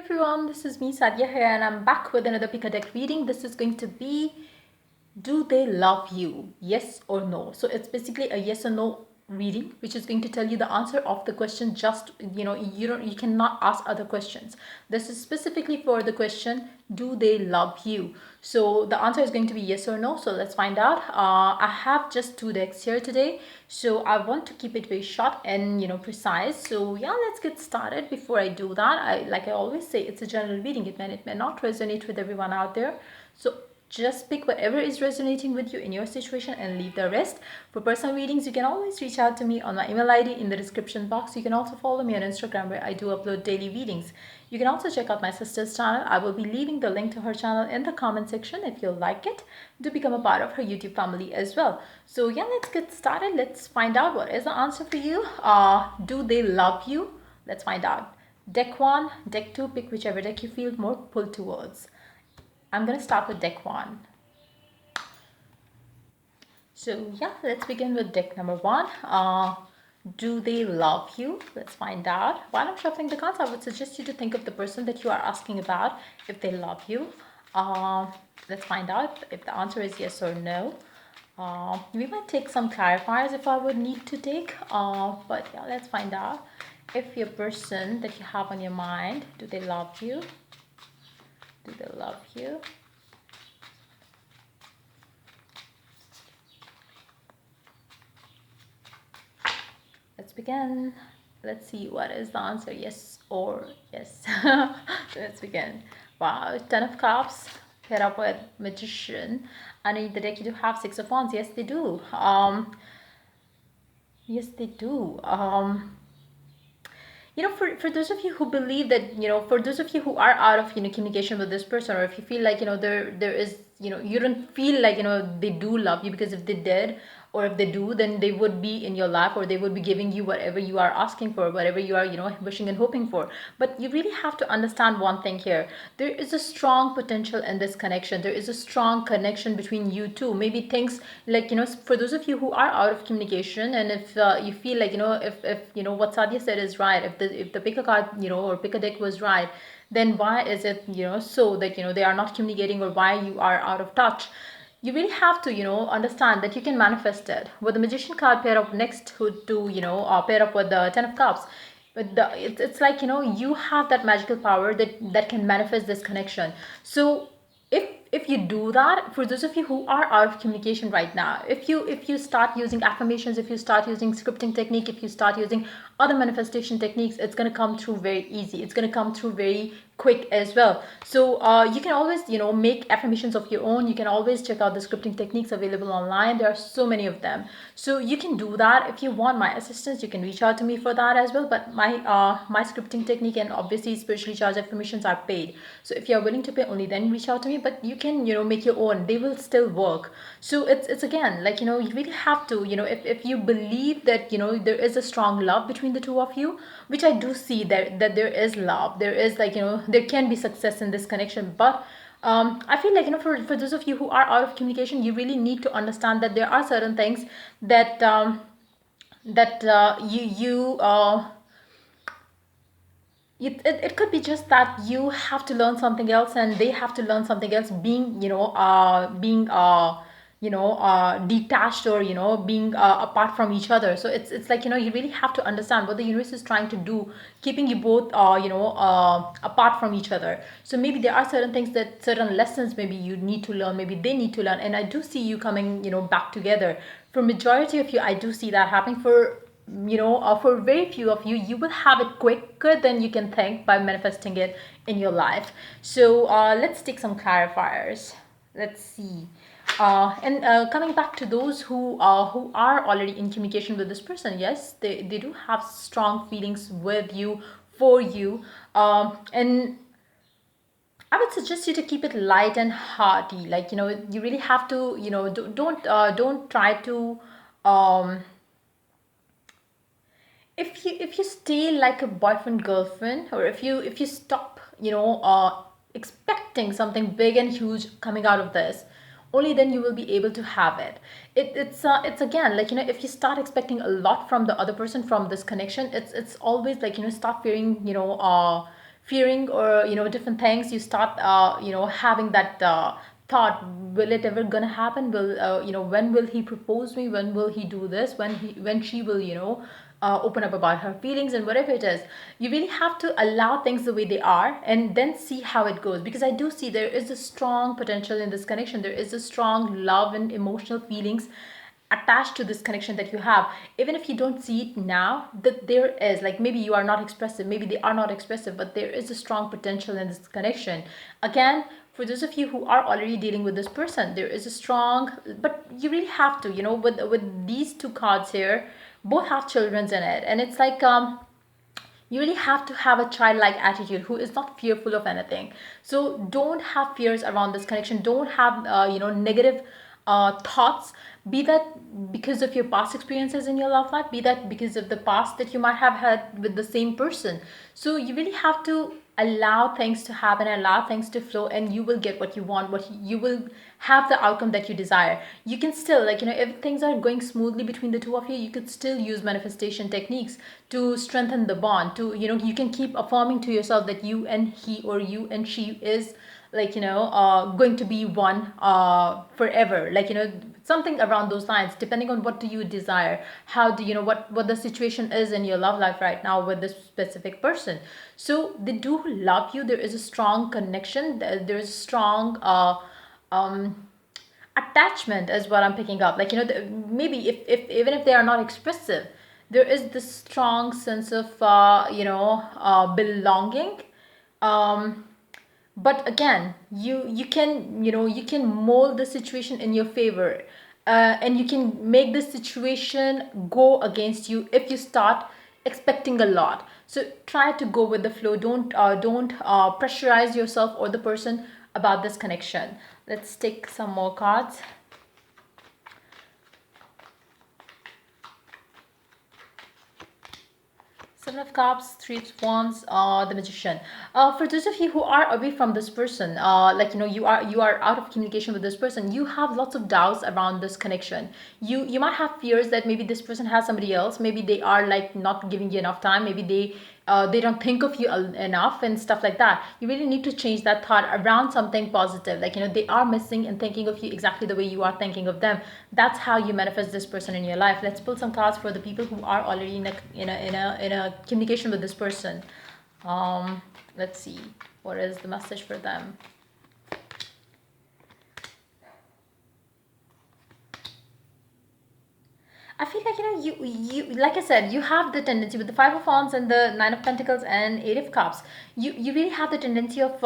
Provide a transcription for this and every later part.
everyone, this is me Sadia here and I'm back with another pick a deck reading. This is going to be, do they love you? Yes or no? So it's basically a yes or no reading, which is going to tell you the answer of the question. Just you cannot ask other questions. This is specifically for the question, do they love you? So the answer is going to be yes or no. So let's find out. I have just two decks here today, so I want to keep it very short and precise. So yeah, let's get started. Before I do that, I always say, it's a general reading. It may not resonate with everyone out there, so just pick whatever is resonating with you in your situation and leave the rest. For personal readings, you can always reach out to me on my email ID in the description box. You can also follow me on Instagram, where I do upload daily readings. You can also check out my sister's channel. I will be leaving the link to her channel in the comment section. If you like it, do become a part of her YouTube family as well. So yeah, let's get started. Let's find out what is the answer for you. Do they love you? Let's find out. Deck 1, deck 2, pick whichever deck you feel more pulled towards. I'm going to start with deck 1. So yeah, let's begin with deck number 1. Do they love you? Let's find out. While I'm shuffling the cards, I would suggest you to think of the person that you are asking about, if they love you. Let's find out if the answer is yes or no. We might take some clarifiers if I would need to take. But yeah, let's find out if your person that you have on your mind, do they love you? Do they love you? Let's begin. Let's see what is the answer, yes or yes. Let's begin. Wow, 10 of Cups paired up with Magician. Underneath the deck you do have 6 of Wands. Yes, they do. Yes, they do. For those of you who believe that, for those of you who are out of, communication with this person, or if you feel like, there is, you don't feel like, they do love you, because if they did, or if they do, then they would be in your life, or they would be giving you whatever you are asking for, whatever you are, wishing and hoping for. But you really have to understand one thing here. There is a strong potential in this connection. There is a strong connection between you two. Maybe things like, for those of you who are out of communication, and if you feel like, if what Sadia said is right, if the pick a card, or pick a deck was right, then why is it, so that, they are not communicating, or why you are out of touch? You really have to, understand that you can manifest it. With the Magician card pair up next to pair up with the 10 of Cups, but it's like, you have that magical power that can manifest this connection. So if you do that, for those of you who are out of communication right now, if you start using affirmations, if you start using scripting technique, if you start using other manifestation techniques, it's going to come through very easy. It's going to come through very quick as well. So you can always make affirmations of your own. You can always check out the scripting techniques available online. There are so many of them, so you can do that. If you want my assistance, you can reach out to me for that as well. But my scripting technique and obviously spiritually charged affirmations are paid, so if you're willing to pay, only then reach out to me. But you can make your own. They will still work. So it's again, like, you really have to, if you believe that there is a strong love between the two of you, which I do see that there is love, there is, like, there can be success in this connection. But I feel like, for those of you who are out of communication, you really need to understand that there are certain things that it could be just that you have to learn something else, and they have to learn something else, being detached, or being apart from each other. So it's like, you really have to understand what the universe is trying to do, keeping you both apart from each other. So maybe there are certain things, that certain lessons maybe you need to learn, maybe they need to learn, and I do see you coming back together. For majority of you, I do see that happening. For very few of you, you will have it quicker than you can think by manifesting it in your life. So let's take some clarifiers. Let's see. And coming back to those who are already in communication with this person, yes, they do have strong feelings with you, for you, and I would suggest you to keep it light and hearty. Like, you really have to, don't try to if you stay like a boyfriend girlfriend, or if you stop expecting something big and huge coming out of this, only then you will be able to have it. It's again, like, if you start expecting a lot from the other person, from this connection, it's always like, start fearing or different things, you start having that thought, will it ever gonna happen, will when will he propose me, when will he do this, when she will open up about her feelings and whatever it is. You really have to allow things the way they are and then see how it goes, because I do see there is a strong potential in this connection. There is a strong love and emotional feelings attached to this connection that you have. Even if you don't see it now, that there is, like, maybe you are not expressive, maybe they are not expressive, but there is a strong potential in this connection. Again, for those of you who are already dealing with this person, there is a strong, but you really have to, with these two cards here, both have children's in it, and it's like you really have to have a childlike attitude who is not fearful of anything. So don't have fears around this connection. Don't have negative thoughts, be that because of your past experiences in your love life, be that because of the past that you might have had with the same person. So you really have to allow things to happen, allow things to flow, and you will get what you want, what you will have the outcome that you desire. You can still, like, if things are going smoothly between the two of you, you could still use manifestation techniques to strengthen the bond, to you can keep affirming to yourself that you and he or you and she is, like, going to be one forever, like, something around those lines, depending on what do you desire, how do what the situation is in your love life right now with this specific person. So they do love you, there is a strong connection, there is a strong um attachment is what I'm picking up, like, maybe if even if they are not expressive, there is this strong sense of belonging. um but again, you can you can mold the situation in your favor, and you can make the situation go against you if you start expecting a lot. So try to go with the flow. Don't pressurize yourself or the person about this connection. Let's take some more cards. Seven of Cups, Three of Wands, the Magician. For those of you who are away from this person, like, you are out of communication with this person, you have lots of doubts around this connection. You might have fears that maybe this person has somebody else. Maybe they are, like, not giving you enough time. Maybe they don't think of you enough and stuff like that. You really need to change that thought around something positive, like, they are missing and thinking of you exactly the way you are thinking of them. That's how you manifest this person in your life. Let's pull some cards for the people who are already in a communication with this person. Let's see, what is the message for them. I feel like, you like I said, you have the tendency with the Five of Wands and the Nine of Pentacles and Eight of Cups. You really have the tendency of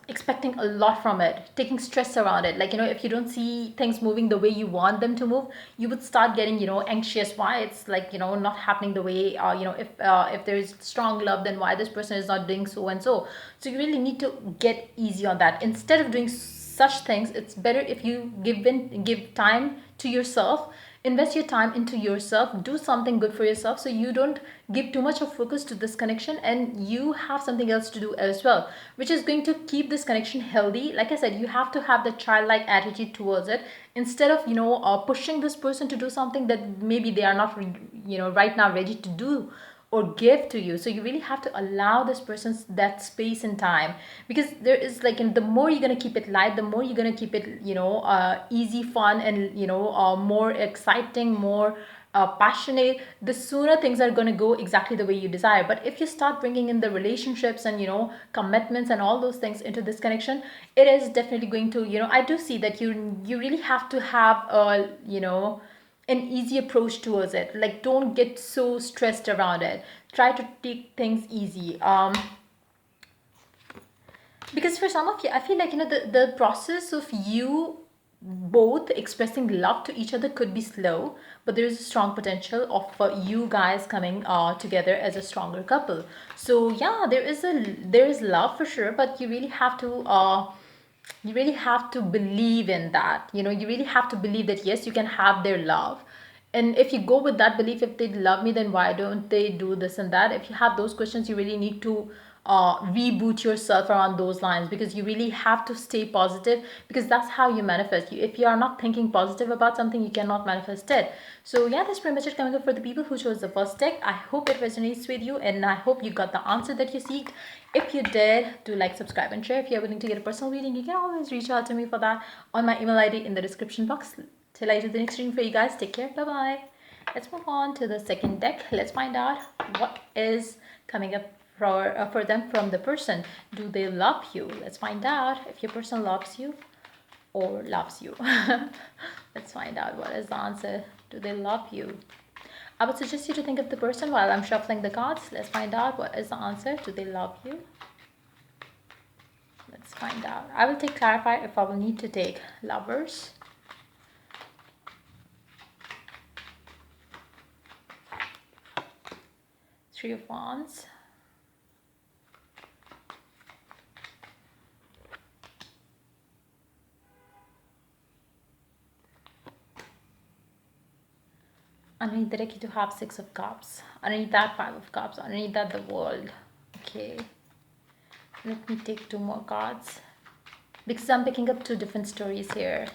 expecting a lot from it, taking stress around it. Like, if you don't see things moving the way you want them to move, you would start getting anxious. Why it's, like, not happening the way if there is strong love, then why this person is not doing so and so. So you really need to get easy on that. Instead of doing such things, it's better if you give time to yourself. Invest your time into yourself, do something good for yourself, so you don't give too much of focus to this connection and you have something else to do as well, which is going to keep this connection healthy. Like I said, you have to have the childlike attitude towards it, instead of pushing this person to do something that maybe they are not right now ready to do or give to you. So you really have to allow this person that space and time, because there is, like, the more you're going to keep it light, the more you're going to keep it easy, fun, and more exciting, more passionate, the sooner things are going to go exactly the way you desire. But if you start bringing in the relationships and commitments and all those things into this connection, it is definitely going to I do see that you really have to have a an easy approach towards it. Like, don't get so stressed around it, try to take things easy. Because for some of you, I feel like the process of you both expressing love to each other could be slow, but there is a strong potential of you guys coming together as a stronger couple. So yeah, there is love for sure, but you really have to believe in that. You really have to believe that yes, you can have their love. And if you go with that belief, if they love me, then why don't they do this and that? If you have those questions, you really need to reboot yourself around those lines, because you really have to stay positive, because that's how you manifest. If you are not thinking positive about something, you cannot manifest it. So yeah, that's pretty much it coming up for the people who chose the first deck. I hope it resonates with you, and I hope you got the answer that you seek. If you did, do like, subscribe, and share. If you're willing to get a personal reading, you can always reach out to me for that on my email ID in the description box. Till I do the next reading for you guys, take care. Bye bye. Let's move on to the second deck. Let's find out what is coming up for them from the person. Do they love you? Let's find out if your person loves you or loves you. Let's find out what is the answer. Do they love you? I would suggest you to think of the person while I'm shuffling the cards. Let's find out what is the answer. Do they love you? Let's find out. I will take clarify if I will need to take lovers. Three of Wands. Underneath the deck, you do have Six of Cups. Underneath that, Five of Cups. Underneath that, the World. Okay. Let me take two more cards, because I'm picking up two different stories here.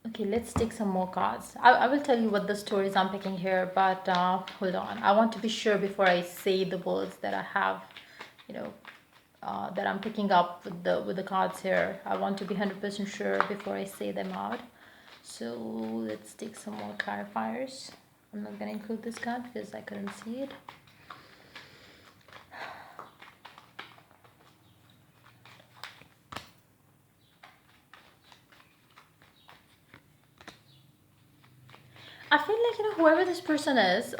Okay, let's take some more cards. I will tell you what the stories I'm picking here, but hold on. I want to be sure before I say the words that I have, that I'm picking up with the cards here. I want to be 100% sure before I say them out. So let's take some more clarifiers. I'm not going to include this card because I couldn't see it. I feel like, whoever this person is,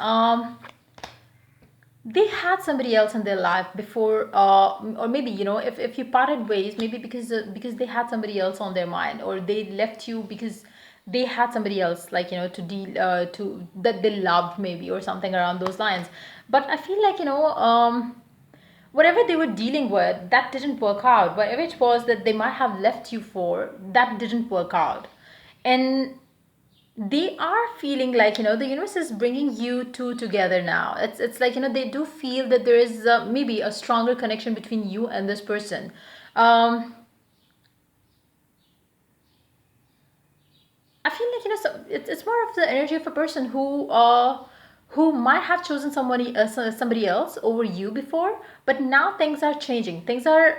they had somebody else in their life before, or maybe, if you parted ways, maybe because they had somebody else on their mind, or they left you because they had somebody else, like, to deal, to that they loved, maybe, or something around those lines. But I feel like, whatever they were dealing with, that didn't work out. Whatever it was that they might have left you for, that didn't work out. And they are feeling like, the universe is bringing you two together now. It's like, they do feel that there is maybe a stronger connection between you and this person. I feel like, so it's more of the energy of a person who might have chosen somebody else over you before, but now things are changing. Things are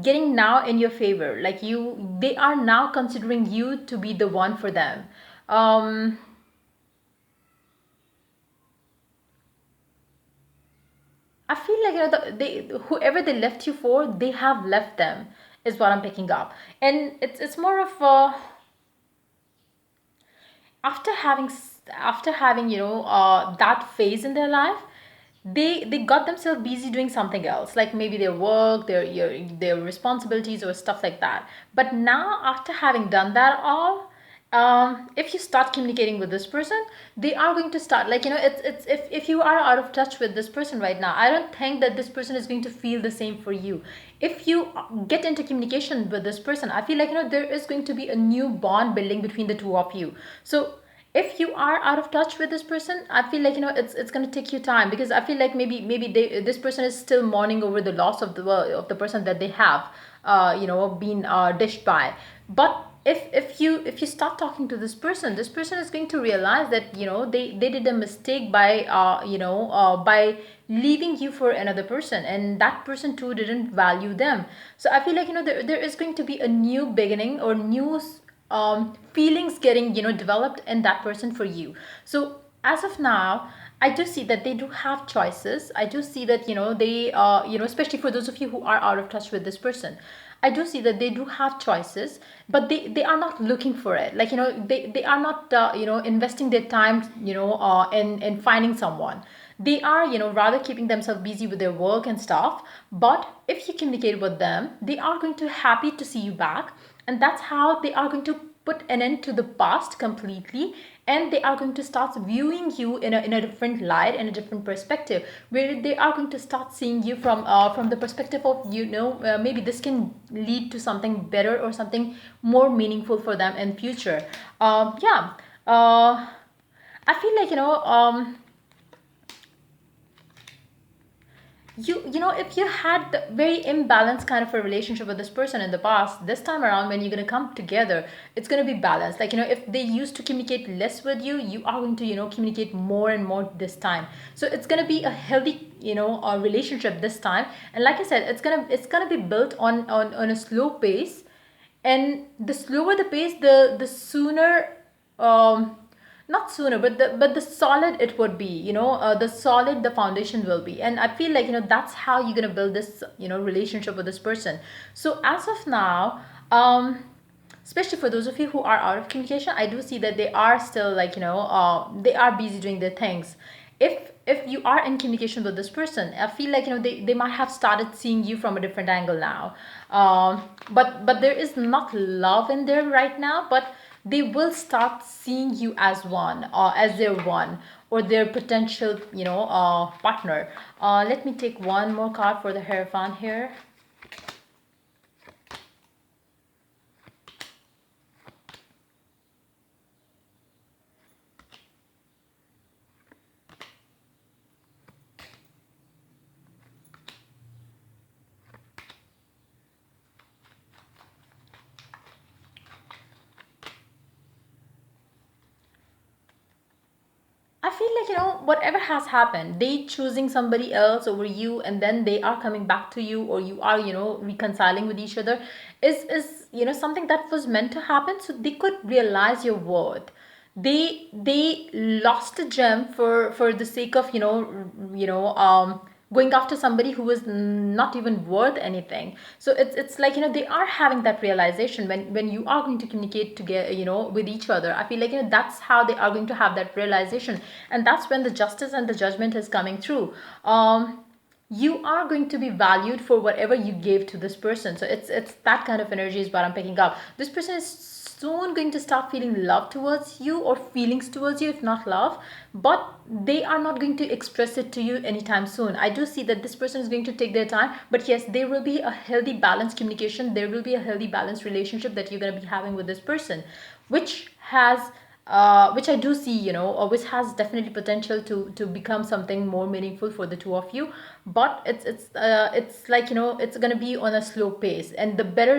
getting now in your favor. Like, they are now considering you to be the one for them. I feel like, whoever they left you for, they have left them, is what I'm picking up. And it's more of after having that phase in their life, they got themselves busy doing something else, like maybe their work, their responsibilities, or stuff like that. But now, after having done that all, if you start communicating with this person, they are going to start, like, it's if you are out of touch with this person right now, I don't think that this person is going to feel the same for you. If you get into communication with this person, I feel like, there is going to be a new bond building between the two of you. So if you are out of touch with this person, I feel like, it's going to take you time, because I feel like maybe this person is still mourning over the loss of the person that they have been dished by. But if you start talking to this person is going to realize that, they did a mistake by by leaving you for another person, and that person too didn't value them. So I feel like, there is going to be a new beginning, or new feelings getting developed in that person for you. So as of now, I do see that they do have choices. I do see that, they especially for those of you who are out of touch with this person, I do see that they do have choices, but they are not looking for it. Like, they are not investing their time in finding someone. They are, rather keeping themselves busy with their work and stuff. But if you communicate with them, they are going to happy to see you back, and that's how they are going to put an end to the past completely, and they are going to start viewing you in a different light, in a different perspective, where they are going to start seeing you from the perspective of, maybe this can lead to something better or something more meaningful for them in future. Yeah. I feel like, if you had the very imbalanced kind of a relationship with this person in the past, this time around when you're going to come together, it's going to be balanced. Like, if they used to communicate less with you, you are going to, communicate more and more this time. So it's going to be a healthy, relationship this time. And like I said, it's going to be built on a slow pace. And the slower the pace, the sooner, not sooner, but the solid it would be, the solid the foundation will be. And I feel like, that's how you're going to build this, relationship with this person. So as of now, especially for those of you who are out of communication, I do see that they are still, like, they are busy doing their things. If you are in communication with this person, I feel like, they might have started seeing you from a different angle now. But there is not love in there right now, but they will start seeing you as one, as their one, or their potential, partner. Let me take one more card for the Hierophant here. I feel like, whatever has happened, they choosing somebody else over you, and then they are coming back to you, or you are, reconciling with each other, is something that was meant to happen. So they could realize your worth. They lost a gem for the sake of, going after somebody who is not even worth anything. So it's like, they are having that realization when you are going to communicate together, with each other. I feel like, that's how they are going to have that realization, and that's when the justice and the judgment is coming through. You are going to be valued for whatever you gave to this person. So it's that kind of energy is what I'm picking up. This person is soon going to start feeling love towards you, or feelings towards you, if not love, but they are not going to express it to you anytime soon. I do see that this person is going to take their time, but yes, there will be a healthy balanced communication, there will be a healthy balanced relationship that you're going to be having with this person, which has which I do see, which has definitely potential to become something more meaningful for the two of you. But it's like, it's gonna be on a slow pace, and the better,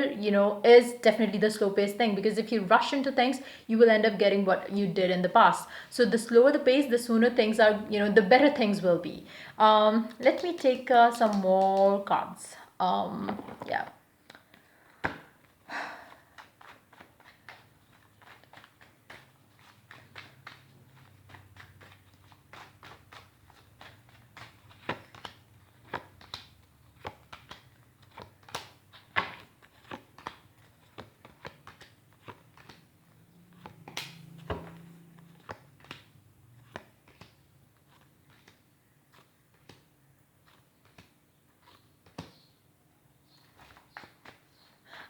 is definitely the slow pace thing, because if you rush into things, you will end up getting what you did in the past. So the slower the pace, the sooner things are, the better things will be. Let me take some more cards. Yeah.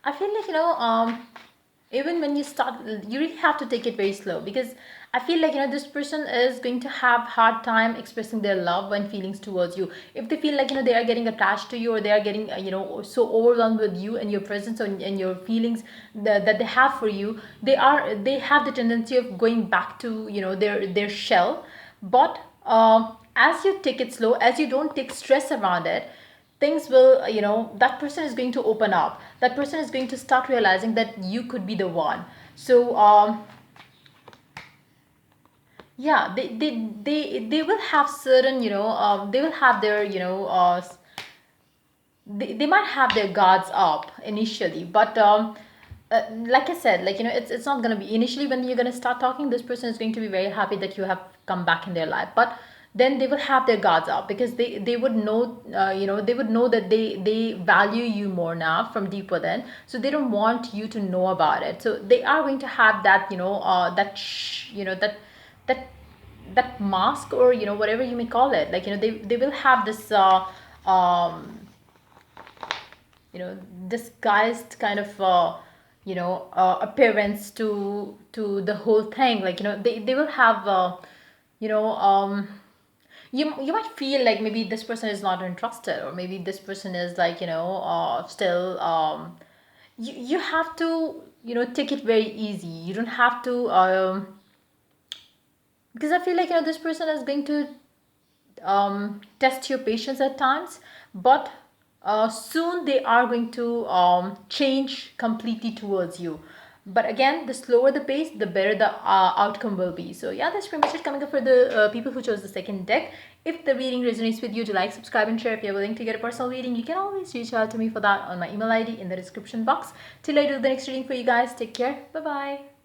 I feel like, even when you start, you really have to take it very slow, because I feel like, this person is going to have hard time expressing their love and feelings towards you. If they feel like, they are getting attached to you, or they are getting, so overwhelmed with you and your presence and your feelings that they have for you, they have the tendency of going back to, their shell. But as you take it slow, as you don't take stress around it, things will, that person is going to open up, that person is going to start realizing that you could be the one. So yeah, they will have certain, they will have their, they might have their guards up initially, but like I said, like, it's not going to be initially. When you're going to start talking, this person is going to be very happy that you have come back in their life, but then they will have their guards up, because they would know, they would know that they value you more now from deep within, so they don't want you to know about it. So they are going to have that, that that mask, or, whatever you may call it, like, they will have this um disguised kind of, appearance to the whole thing. Like, they will have you know you might feel like maybe this person is not interested, or maybe this person is like, still, you have to, take it very easy. You don't have to, because I feel like, this person is going to test your patience at times, but soon they are going to change completely towards you. But again, the slower the pace, the better the outcome will be. So yeah, that's pretty much it coming up for the people who chose the second deck. If the reading resonates with you, do like, subscribe, and share. If you're willing to get a personal reading, you can always reach out to me for that on my email ID in the description box. Till I do the next reading for you guys, take care. Bye bye.